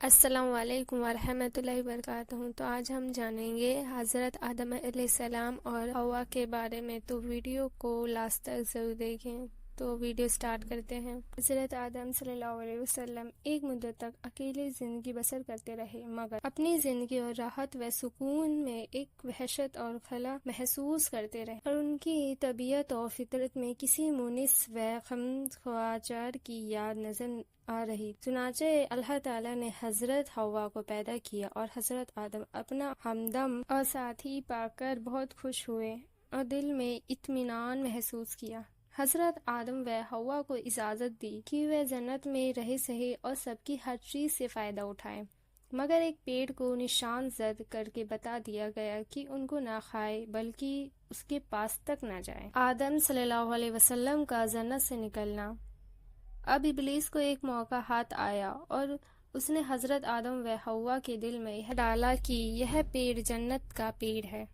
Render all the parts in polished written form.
السلام علیکم ورحمۃ اللہ وبرکاتہ۔ تو آج ہم جانیں گے حضرت آدم علیہ السلام اور حوا کے بارے میں، تو ویڈیو کو لاسٹ تک ضرور دیکھیں۔ تو ویڈیو سٹارٹ کرتے ہیں۔ حضرت آدم صلی اللہ علیہ وسلم ایک مدت تک اکیلے زندگی بسر کرتے رہے، مگر اپنی زندگی اور راحت و سکون میں ایک وحشت اور خلا محسوس کرتے رہے، اور ان کی طبیعت اور فطرت میں کسی مونس و خواجار کی یاد نظر آ رہی۔ چنانچہ اللہ تعالیٰ نے حضرت حوا کو پیدا کیا اور حضرت آدم اپنا ہمدم اور ساتھی پا کر بہت خوش ہوئے اور دل میں اطمینان محسوس کیا۔ حضرت آدم و حوا کو اجازت دی کہ وہ جنت میں رہ سکے اور سب کی ہر چیز سے فائدہ اٹھائے، مگر ایک پیڑ کو نشان زد کر کے بتا دیا گیا کہ ان کو نہ کھائے بلکہ اس کے پاس تک نہ جائے۔ آدم صلی اللہ علیہ وسلم کا جنت سے نکلنا۔ اب ابلیس کو ایک موقع ہاتھ آیا اور اس نے حضرت آدم و حوا کے دل میں یہ ڈالا کہ یہ پیڑ جنت کا پیڑ ہے،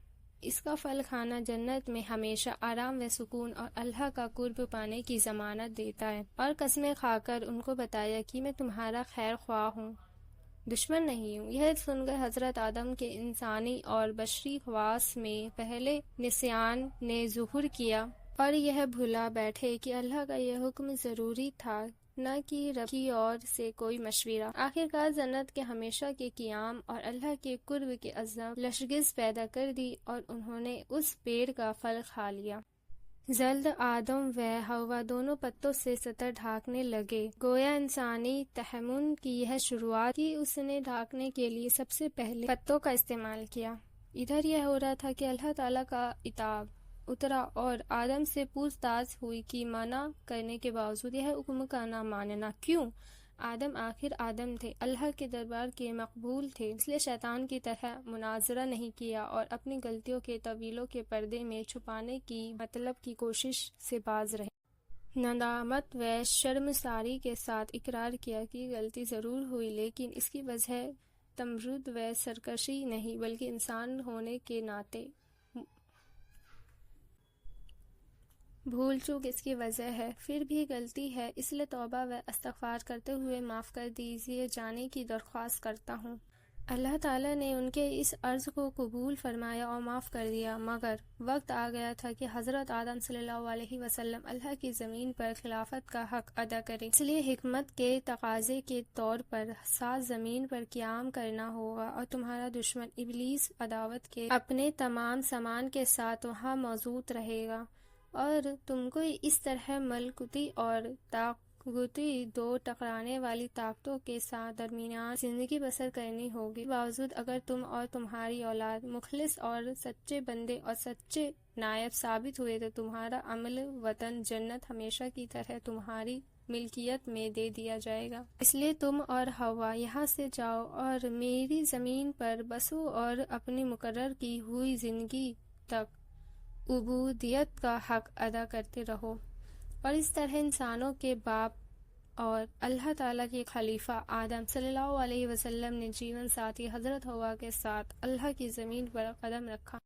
اس کا پھل کھانا جنت میں ہمیشہ آرام و سکون اور اللہ کا قرب پانے کی ضمانت دیتا ہے، اور قسمیں کھا کر ان کو بتایا کہ میں تمہارا خیر خواہ ہوں، دشمن نہیں ہوں۔ یہ سن کر حضرت آدم کے انسانی اور بشری خواص میں پہلے نسیان نے ظہور کیا اور یہ بھلا بیٹھے کہ اللہ کا یہ حکم ضروری تھا، نہ کہ رب کی اور سے کوئی مشورہ۔ آخرکار جنت کے ہمیشہ کے قیام اور اللہ کے قرب کے عزم لشگرز پیدا کر دی اور انہوں نے اس پیڑ کا پھل کھا لیا۔ جلد آدم و حوا دونوں پتوں سے سطح ڈھانکنے لگے، گویا انسانی تہمن کی یہ شروعات کہ اس نے ڈھانکنے کے لیے سب سے پہلے پتوں کا استعمال کیا۔ ادھر یہ ہو رہا تھا کہ اللہ تعالیٰ کا عتاب اترا اور آدم سے پوچھ تاچھ ہوئی کہ منع کرنے کے باوجود یہ حکم کا نہ ماننا کیوں؟ آدم آخر آدم تھے، اللہ کے دربار کے مقبول تھے، اس لیے شیطان کی طرح مناظرہ نہیں کیا اور اپنی غلطیوں کے طویلوں کے پردے میں چھپانے کی مطلب کی کوشش سے باز رہے۔ ندامت و شرمساری کے ساتھ اقرار کیا کہ غلطی ضرور ہوئی، لیکن اس کی وجہ تمرد و سرکشی نہیں بلکہ انسان ہونے کے ناطے بھول چوک اس کی وجہ ہے، پھر بھی غلطی ہے، اس لیے توبہ و استغفار کرتے ہوئے معاف کر دیجیے جانے کی درخواست کرتا ہوں۔ اللہ تعالیٰ نے ان کے اس عرض کو قبول فرمایا اور معاف کر دیا، مگر وقت آ گیا تھا کہ حضرت آدم صلی اللہ علیہ وسلم اللہ کی زمین پر خلافت کا حق ادا کریں۔ اس لیے حکمت کے تقاضے کے طور پر ساتھ زمین پر قیام کرنا ہوگا اور تمہارا دشمن ابلیس عداوت کے اپنے تمام سامان کے ساتھ وہاں موجود رہے گا، اور تم کو اس طرح ملکوتی اور طاغوتی دو ٹکرانے والی طاقتوں کے ساتھ درمیان زندگی بسر کرنی ہوگی۔ باوجود اگر تم اور تمہاری اولاد مخلص اور سچے بندے اور سچے نائب ثابت ہوئے تو تمہارا عمل وطن جنت ہمیشہ کی طرح تمہاری ملکیت میں دے دیا جائے گا۔ اس لیے تم اور حوا یہاں سے جاؤ اور میری زمین پر بسو اور اپنی مقرر کی ہوئی زندگی تک عبودیت کا حق ادا کرتے رہو، اور اس طرح انسانوں کے باپ اور اللہ تعالیٰ کے خلیفہ آدم صلی اللہ علیہ وسلم نے جیون ساتھی حضرت حوا کے ساتھ اللہ کی زمین پر قدم رکھا۔